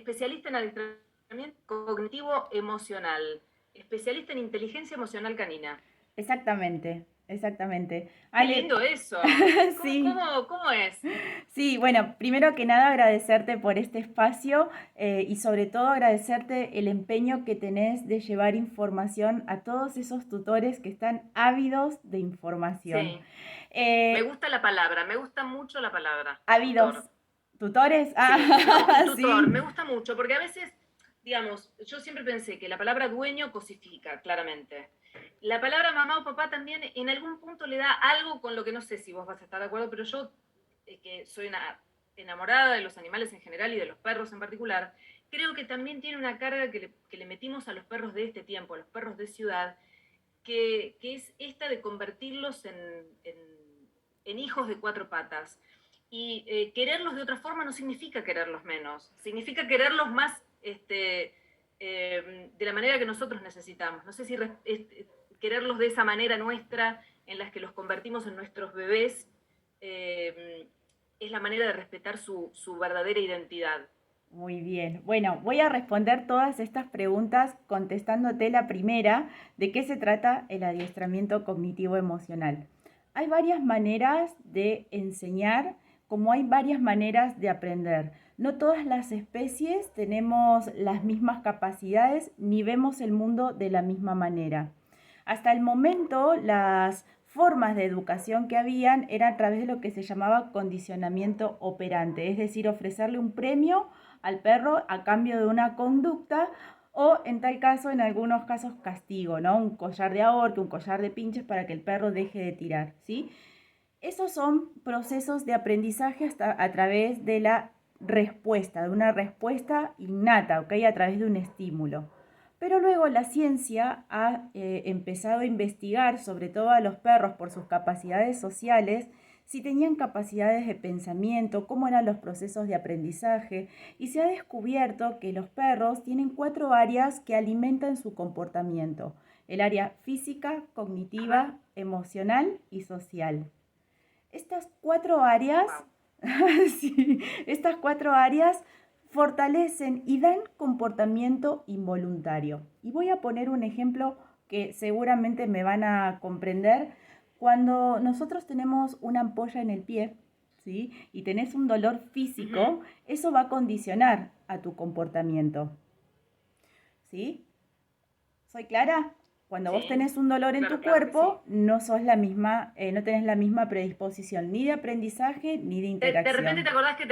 especialista en adiestramiento cognitivo emocional, especialista en inteligencia emocional canina. Exactamente, exactamente. Qué Ale, lindo eso. ¿Cómo, sí. cómo, cómo es? Sí, bueno, primero que nada agradecerte por este espacio y sobre todo agradecerte el empeño que tenés de llevar información a todos esos tutores que están ávidos de información. Sí, me Eh, gusta la palabra, me gusta mucho la palabra, Ávidos, tutor. tutores, Sí, no, y tutor, sí, me gusta mucho, porque a veces, digamos, yo siempre pensé que la palabra dueño cosifica, claramente. La palabra mamá o papá también en algún punto le da algo con lo que no sé si vos vas a estar de acuerdo, pero yo, que soy una enamorada de los animales en general y de los perros en particular, creo que también tiene una carga que le metimos a los perros de este tiempo, a los perros de ciudad, que es esta de convertirlos en hijos de cuatro patas. Y quererlos de otra forma no significa quererlos menos, significa quererlos más de la manera que nosotros necesitamos. No sé si quererlos de esa manera nuestra, en las que los convertimos en nuestros bebés, es la manera de respetar su verdadera identidad. muy bien. Bueno, voy a responder todas estas preguntas contestándote la primera, ¿de qué se trata el adiestramiento cognitivo emocional? Hay varias maneras de enseñar, como hay varias maneras de aprender. No todas las especies tenemos las mismas capacidades ni vemos el mundo de la misma manera. Hasta el momento, las formas de educación que habían eran a través de lo que se llamaba condicionamiento operante, es decir, ofrecerle un premio al perro a cambio de una conducta o en tal caso, en algunos casos, castigo, ¿no? Un collar de ahorque, un collar de pinches para que el perro deje de tirar, ¿sí? Esos son procesos de aprendizaje hasta a través de la respuesta, de una respuesta innata, ¿ok? A través de un estímulo. Pero luego la ciencia ha empezado a investigar, sobre todo a los perros por sus capacidades sociales, si tenían capacidades de pensamiento, cómo eran los procesos de aprendizaje, y se ha descubierto que los perros tienen 4 áreas que alimentan su comportamiento: el área física, cognitiva, emocional y social. Estas 4 áreas, Wow. sí, estas 4 áreas fortalecen y dan comportamiento involuntario. Y voy a poner un ejemplo que seguramente me van a comprender. Cuando nosotros tenemos una ampolla en el pie, ¿sí? Y tenés un dolor Uh -huh. físico, eso va a condicionar a tu comportamiento, ¿sí? ¿Soy clara? Cuando vos Sí, tenés un dolor en claro, tu claro que sí. cuerpo, no sos la misma, no tenés la misma predisposición ni de aprendizaje ni de De repente te interacción. acordás que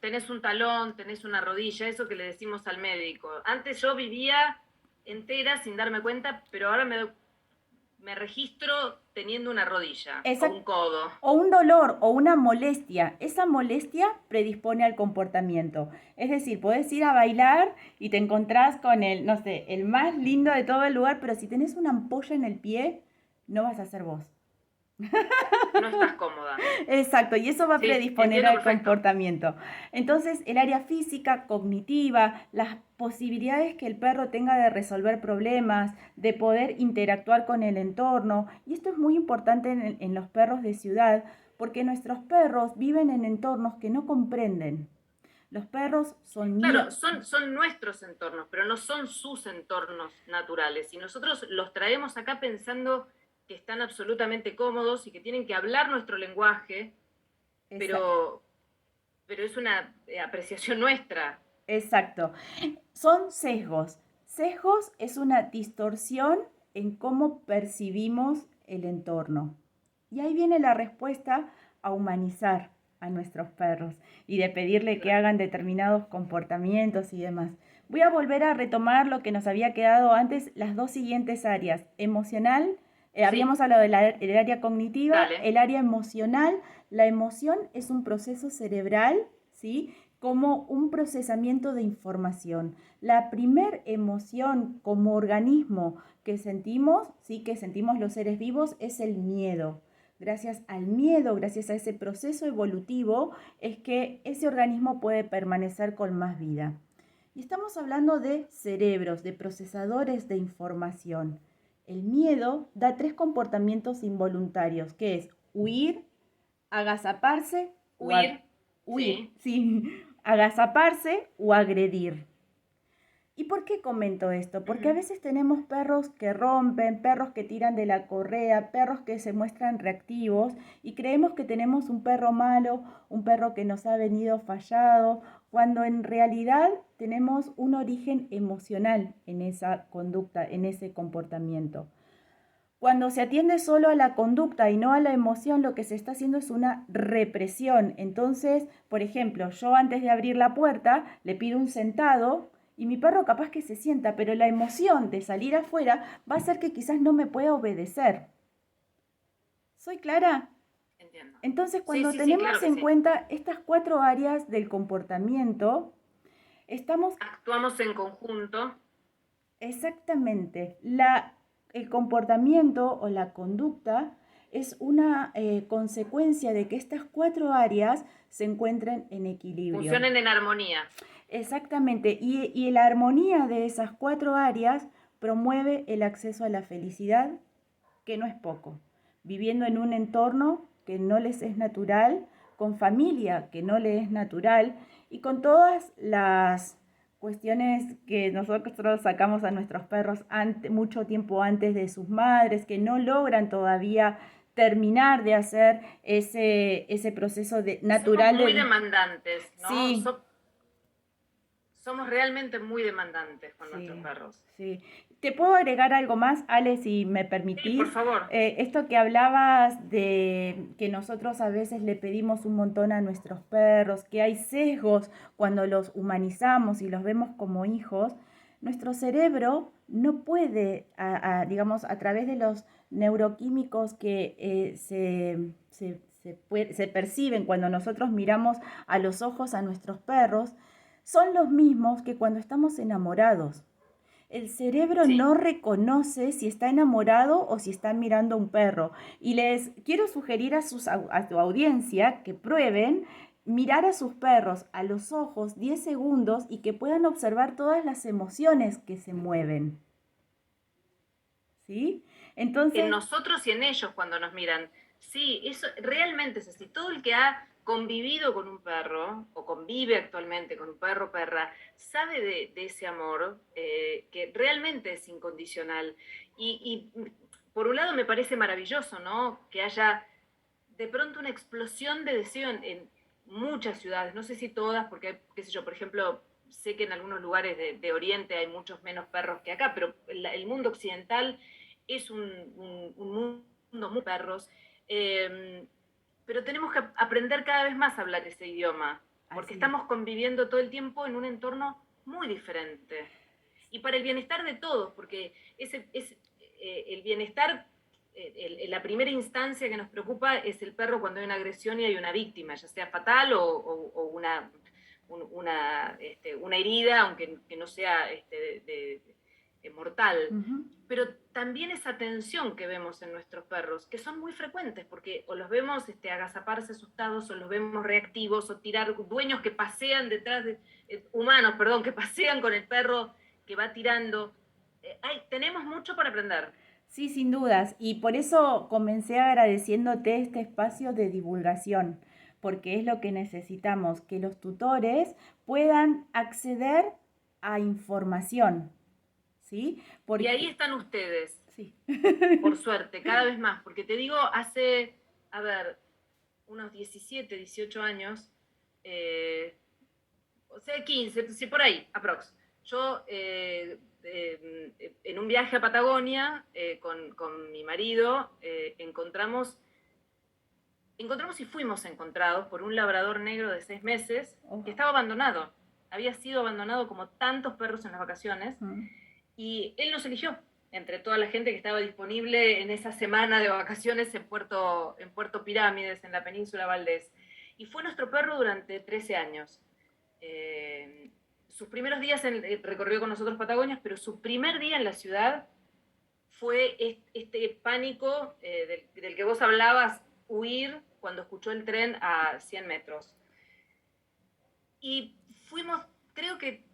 tenés un talón, tenés una rodilla, eso que le decimos al médico. Antes yo vivía entera sin darme cuenta, pero ahora me registro teniendo una rodilla o Esa, un codo. o un dolor o una molestia, esa molestia predispone al comportamiento. Es decir, podés ir a bailar y te encontrás con el, no sé, el más lindo de todo el lugar, pero si tenés una ampolla en el pie, no vas a ser vos. No estás cómoda. Exacto, y eso va a Sí, predisponer entiendo al perfecto. comportamiento. Entonces, el área física, cognitiva, las posibilidades que el perro tenga de resolver problemas, de poder interactuar con el entorno, y esto es muy importante en los perros de ciudad, porque nuestros perros viven en entornos que no comprenden. Los perros son Claro, miedo. son nuestros entornos, pero no son sus entornos naturales. Y nosotros los traemos acá pensando que están absolutamente cómodos y que tienen que hablar nuestro lenguaje, pero, pero es una apreciación nuestra. Exacto. Son sesgos. Sesgos es una distorsión en cómo percibimos el entorno. Y ahí viene la respuesta a humanizar a nuestros perros y de pedirle que Claro. hagan determinados comportamientos y demás. Voy a volver a retomar lo que nos había quedado antes, las dos siguientes áreas. Emocional, Sí, habíamos hablado del área cognitiva, dale. el área emocional. La emoción es un proceso cerebral, ¿sí? Como un procesamiento de información. La primer emoción como organismo que sentimos, sí, que sentimos los seres vivos, es el miedo. Gracias al miedo, gracias a ese proceso evolutivo, es que ese organismo puede permanecer con más vida. Y estamos hablando de cerebros, de procesadores de información. El miedo da 3 comportamientos involuntarios, que es huir, agazaparse o Huir, huir, sí. sí, agazaparse o agredir. ¿Y por qué comento esto? Porque a veces tenemos perros que rompen, perros que tiran de la correa, perros que se muestran reactivos y creemos que tenemos un perro malo, un perro que nos ha venido fallado, cuando en realidad tenemos un origen emocional en esa conducta, en ese comportamiento. Cuando se atiende solo a la conducta y no a la emoción, lo que se está haciendo es una represión. Entonces, por ejemplo, yo antes de abrir la puerta le pido un sentado y mi perro capaz que se sienta, pero la emoción de salir afuera va a hacer que quizás no me pueda obedecer. ¿Soy clara? Entiendo. Entonces, Sí, cuando sí, sí, tenemos claro que en sí. cuenta estas 4 áreas del comportamiento, estamos Actuamos en conjunto. exactamente. El comportamiento o la conducta es una consecuencia de que estas 4 áreas se encuentren en equilibrio. Funcionen en armonía. Exactamente. Y la armonía de esas 4 áreas promueve el acceso a la felicidad, que no es poco. Viviendo en un entorno que no les es natural, con familia que no les es natural y con todas las cuestiones que nosotros sacamos a nuestros perros mucho tiempo antes de sus madres, que no logran todavía terminar de hacer ese proceso Somos natural muy de... demandantes, ¿no? Sí, Somos realmente muy demandantes con nuestros sí, perros. sí. ¿Te puedo agregar algo más, Ale, si me Sí, por permitís? favor. Esto que hablabas de que nosotros a veces le pedimos un montón a nuestros perros, que hay sesgos cuando los humanizamos y los vemos como hijos, nuestro cerebro no puede, digamos, a través de los neuroquímicos que se perciben cuando nosotros miramos a los ojos a nuestros perros, son los mismos que cuando estamos enamorados. El cerebro Sí. no reconoce si está enamorado o si está mirando a un perro. Y les quiero sugerir a tu audiencia que prueben mirar a sus perros a los ojos 10 segundos y que puedan observar todas las emociones que se mueven. ¿Sí? En Entonces, nosotros y en ellos cuando nos miran. Sí, eso realmente es así. Todo el que ha convivido con un perro o convive actualmente con un perro o perra sabe de ese amor que realmente es incondicional. Y por un lado me parece maravilloso, ¿no? Que haya de pronto una explosión de deseo en muchas ciudades, no sé si todas, porque, qué sé yo, por ejemplo, sé que en algunos lugares de Oriente hay muchos menos perros que acá, pero el mundo occidental es un mundo muy perros, eh, pero tenemos que aprender cada vez más a hablar ese idioma, porque así es. estamos conviviendo todo el tiempo en un entorno muy diferente. Y para el bienestar de todos, porque el bienestar, la primera instancia que nos preocupa es el perro cuando hay una agresión y hay una víctima, ya sea fatal o una herida, aunque que no sea mortal. Ujú. Pero también esa tensión que vemos en nuestros perros, que son muy frecuentes, porque o los vemos agazaparse asustados, o los vemos reactivos, o tirar dueños que pasean detrás de, humanos, perdón, que pasean con el perro que va tirando. Tenemos mucho para aprender. Sí, sin dudas. Y por eso comencé agradeciéndote este espacio de divulgación, porque es lo que necesitamos, que los tutores puedan acceder a información, ¿sí? Y ahí Porque, están ustedes, sí. por suerte, cada vez más, porque te digo, hace, a ver, unos 17, 18 años, o sea, 15, sí, por ahí, aprox. Yo, en un viaje a Patagonia con mi marido, encontramos y fuimos encontrados por un labrador negro de 6 meses Oh, que estaba abandonado. Había sido abandonado como tantos perros en las vacaciones mm, y él nos eligió entre toda la gente que estaba disponible en esa semana de vacaciones en Puerto Pirámides, en la península Valdés. Y fue nuestro perro durante 13 años. Sus primeros días recorrió con nosotros Patagonia, pero su primer día en la ciudad fue este pánico del que vos hablabas, huir cuando escuchó el tren a 100 metros. Y fuimos, creo que,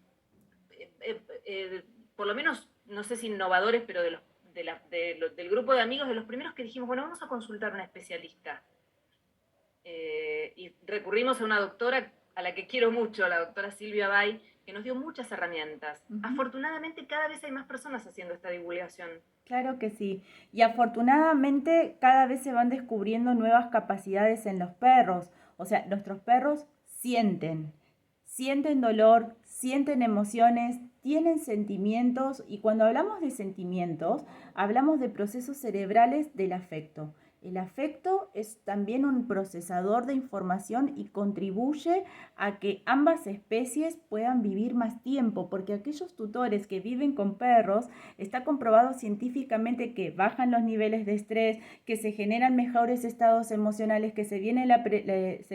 por lo menos, no sé si innovadores, pero del grupo de amigos, de los primeros que dijimos, bueno, vamos a consultar a una especialista. Y recurrimos a una doctora a la que quiero mucho, la doctora Silvia Bay, que nos dio muchas herramientas. Ujú. Afortunadamente cada vez hay más personas haciendo esta divulgación. Claro que sí. Y afortunadamente cada vez se van descubriendo nuevas capacidades en los perros. O sea, nuestros perros sienten dolor, sienten emociones, tienen sentimientos y cuando hablamos de sentimientos, hablamos de procesos cerebrales del afecto. El afecto es también un procesador de información y contribuye a que ambas especies puedan vivir más tiempo, porque aquellos tutores que viven con perros, está comprobado científicamente que bajan los niveles de estrés, que se generan mejores estados emocionales, que se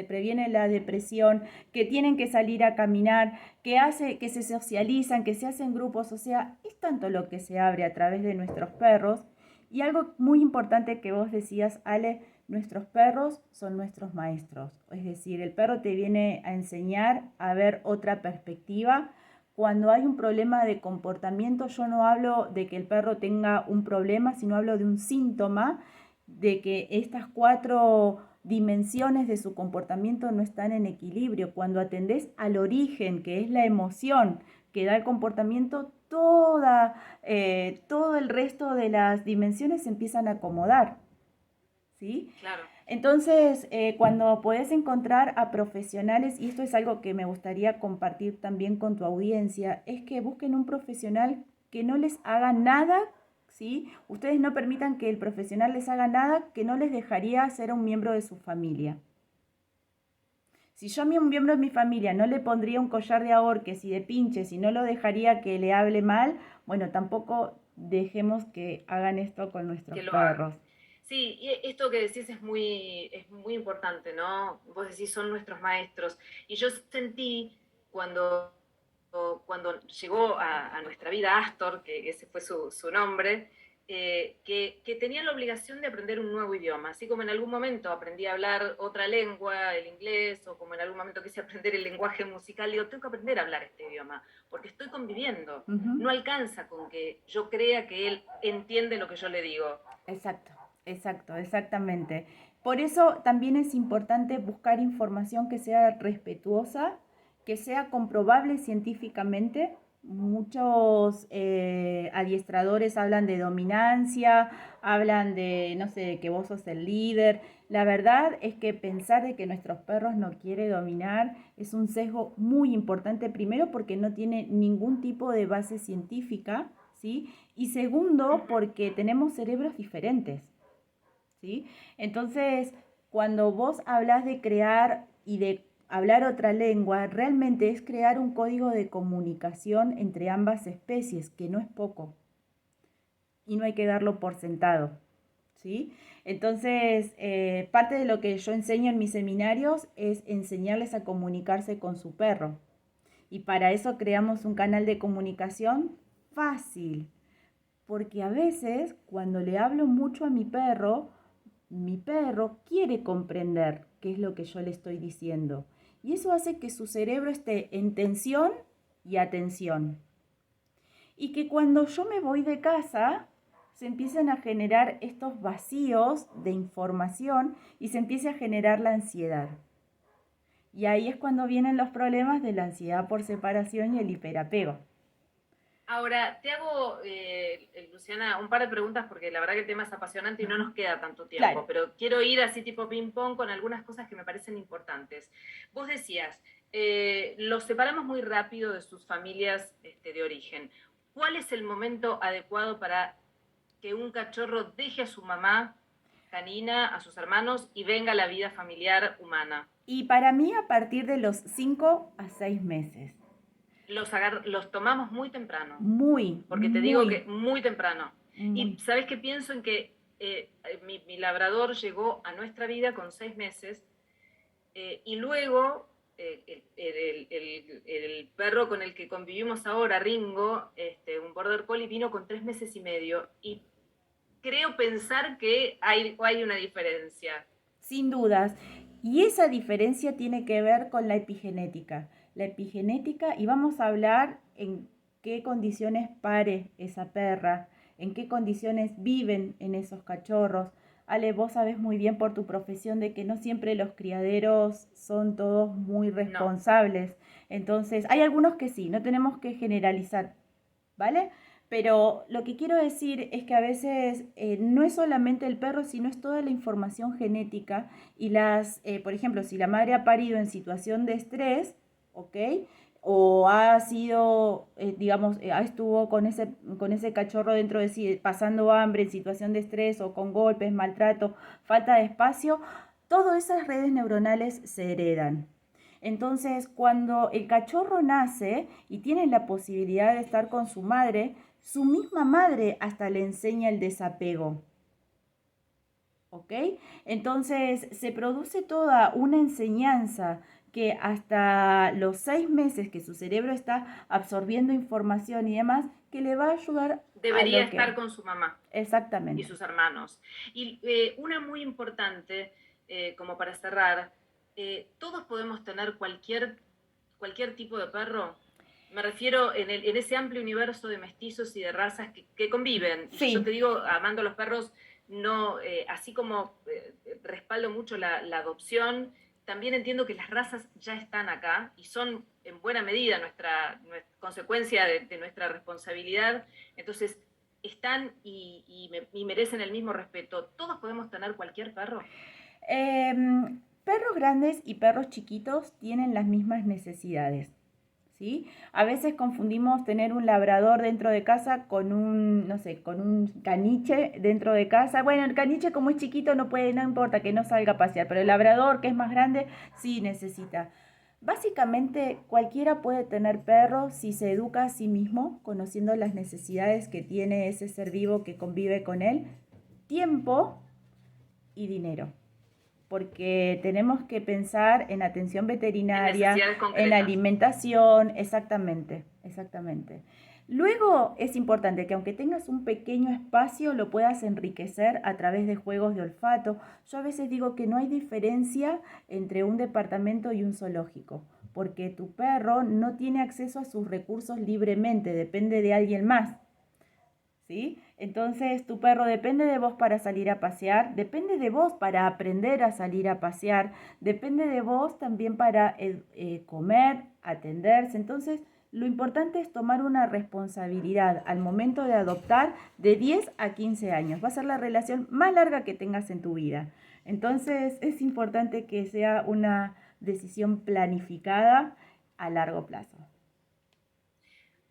previene la depresión, que tienen que salir a caminar, que se socializan, que se hacen grupos. O sea, es tanto lo que se abre a través de nuestros perros. Y algo muy importante que vos decías, Ale, nuestros perros son nuestros maestros. Es decir, el perro te viene a enseñar a ver otra perspectiva. Cuando hay un problema de comportamiento, yo no hablo de que el perro tenga un problema, sino hablo de un síntoma de que estas 4 dimensiones de su comportamiento no están en equilibrio. Cuando atendés al origen, que es la emoción que da el comportamiento, todo el resto de las dimensiones se empiezan a acomodar, ¿sí? Claro. Entonces, cuando puedes encontrar a profesionales, y esto es algo que me gustaría compartir también con tu audiencia, es que busquen un profesional que no les haga nada, ¿sí? Ustedes no permitan que el profesional les haga nada que no les dejaría ser un miembro de su familia. Si yo a un miembro de mi familia no le pondría un collar de ahorques y de pinches y no lo dejaría que le hable mal, bueno, tampoco dejemos que hagan esto con nuestros Que lo perros. hagan. Sí, y esto que decís es muy importante, ¿no? Vos decís, son nuestros maestros. Y yo sentí cuando, cuando llegó a nuestra vida Astor, que ese fue su nombre, que tenía la obligación de aprender un nuevo idioma. Así como en algún momento aprendí a hablar otra lengua, el inglés, o como en algún momento quise aprender el lenguaje musical, digo, tengo que aprender a hablar este idioma, porque estoy conviviendo. No alcanza con que yo crea que él entiende lo que yo le digo. Exacto, exactamente. Por eso también es importante buscar información que sea respetuosa, que sea comprobable científicamente. Muchos adiestradores hablan de dominancia, hablan de, no sé, de que vos sos el líder. La verdad es que pensar de que nuestros perros no quieren dominar es un sesgo muy importante, primero porque no tiene ningún tipo de base científica, ¿sí? Y segundo, porque tenemos cerebros diferentes, ¿sí? Entonces, cuando vos hablas de crear y de hablar otra lengua, realmente es crear un código de comunicación entre ambas especies, que no es poco. Y no hay que darlo por sentado, ¿sí? Entonces, parte de lo que yo enseño en mis seminarios es enseñarles a comunicarse con su perro. Y para eso creamos un canal de comunicación fácil, porque a veces cuando le hablo mucho a mi perro quiere comprender qué es lo que yo le estoy diciendo. Y eso hace que su cerebro esté en tensión y atención. Y que cuando yo me voy de casa, se empiezan a generar estos vacíos de información y se empieza a generar la ansiedad. Y ahí es cuando vienen los problemas de la ansiedad por separación y el hiperapego. Ahora, te hago, Luciana, un par de preguntas porque la verdad que el tema es apasionante y no nos queda tanto tiempo, Claro. pero quiero ir así tipo ping-pong con algunas cosas que me parecen importantes. Vos decías, los separamos muy rápido de sus familias de origen. ¿Cuál es el momento adecuado para que un cachorro deje a su mamá canina, a sus hermanos y venga a la vida familiar humana? Y para mí a partir de los 5 a 6 meses. Los tomamos muy temprano, Muy, porque te digo muy, que muy temprano. Y muy. sabes que pienso en que mi labrador llegó a nuestra vida con 6 meses y luego el perro con el que convivimos ahora, Ringo, un border collie, vino con 3 meses y medio y creo pensar que hay una diferencia. Sin dudas. Y esa diferencia tiene que ver con la epigenética. La epigenética, y vamos a hablar en qué condiciones pare esa perra, en qué condiciones viven en esos cachorros. Ale, vos sabés muy bien por tu profesión de que no siempre los criaderos son todos muy No, responsables. Entonces, hay algunos que sí, no tenemos que generalizar, ¿vale? Pero lo que quiero decir es que a veces no es solamente el perro, sino es toda la información genética y por ejemplo, si la madre ha parido en situación de estrés, ¿ok? O ha sido, digamos, estuvo con ese cachorro dentro de sí, pasando hambre, en situación de estrés o con golpes, maltrato, falta de espacio, todas esas redes neuronales se heredan. Entonces, cuando el cachorro nace y tiene la posibilidad de estar con su misma madre hasta le enseña el desapego. ¿Ok? Entonces, se produce toda una enseñanza que hasta los 6 meses que su cerebro está absorbiendo información y demás, que le va a ayudar a debería lo estar que... con su mamá y Exactamente. sus hermanos. Y una muy importante, como para cerrar, todos podemos tener cualquier tipo de perro. Me refiero en ese amplio universo de mestizos y de razas que conviven. Y yo te Sí, digo, amando a los perros, no, así como respaldo mucho la adopción, también entiendo que las razas ya están acá y son en buena medida nuestra consecuencia de nuestra responsabilidad. Entonces, están y merecen el mismo respeto. ¿Todos podemos tener cualquier perro? perros grandes y perros chiquitos tienen las mismas necesidades, ¿sí? A veces confundimos tener un labrador dentro de casa con un, no sé, con un caniche dentro de casa. Bueno, el caniche como es chiquito no puede, no importa que no salga a pasear, pero el labrador que es más grande sí necesita. Básicamente cualquiera puede tener perro si se educa a sí mismo, conociendo las necesidades que tiene ese ser vivo que convive con él, tiempo y dinero, porque tenemos que pensar en atención En veterinaria, necesidades en concretas. alimentación, exactamente, exactamente. Luego es importante que aunque tengas un pequeño espacio, lo puedas enriquecer a través de juegos de olfato. Yo a veces digo que no hay diferencia entre un departamento y un zoológico, porque tu perro no tiene acceso a sus recursos libremente, depende de alguien más. ¿Sí? Entonces tu perro depende de vos para salir a pasear, depende de vos para aprender a salir a pasear, depende de vos también para comer, atenderse. Entonces lo importante es tomar una responsabilidad al momento de adoptar de 10 a 15 años. Va a ser la relación más larga que tengas en tu vida. Entonces es importante que sea una decisión planificada a largo plazo.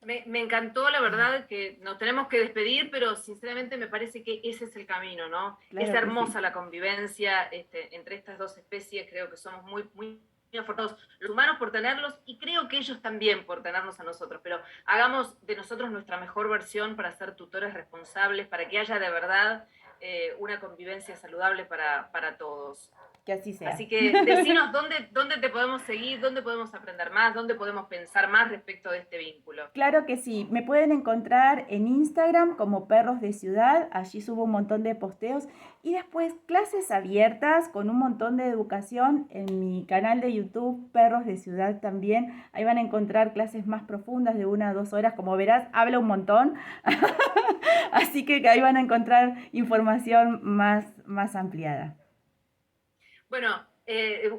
Me encantó, la verdad, que nos tenemos que despedir, pero sinceramente me parece que ese es el camino, ¿no? Es Claro que sí. hermosa la convivencia entre estas dos especies, creo que somos muy afortunados los humanos por tenerlos y creo que ellos también por tenernos a nosotros, pero hagamos de nosotros nuestra mejor versión para ser tutores responsables, para que haya de verdad una convivencia saludable para todos. Que así sea. Así que decinos dónde te podemos seguir, dónde podemos aprender más, dónde podemos pensar más respecto de este vínculo. Claro que sí, me pueden encontrar en Instagram como Perros de Ciudad, allí subo un montón de posteos y después clases abiertas con un montón de educación en mi canal de YouTube Perros de Ciudad también. Ahí van a encontrar clases más profundas de 1 a 2 horas, como verás, habla un montón, así que ahí van a encontrar información más ampliada. Bueno,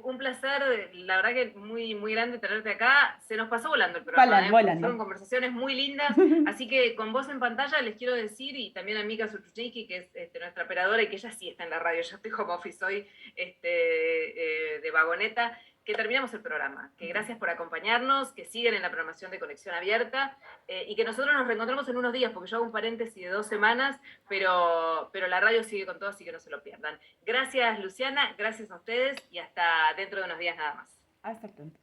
un placer, la verdad que muy grande tenerte acá. Se nos pasó volando el programa, porque Volando. fueron conversaciones muy lindas. Así que con vos en pantalla les quiero decir, y también a Mika Suchuchinski, que es nuestra operadora y que ella sí está en la radio, yo estoy home office hoy de vagoneta, que terminamos el programa. Que gracias por acompañarnos, que siguen en la programación de Conexión Abierta y que nosotros nos reencontramos en unos días, porque yo hago un paréntesis de 2 semanas, pero la radio sigue con todo, así que no se lo pierdan. Gracias, Luciana, gracias a ustedes y hasta dentro de unos días nada más. Hasta pronto.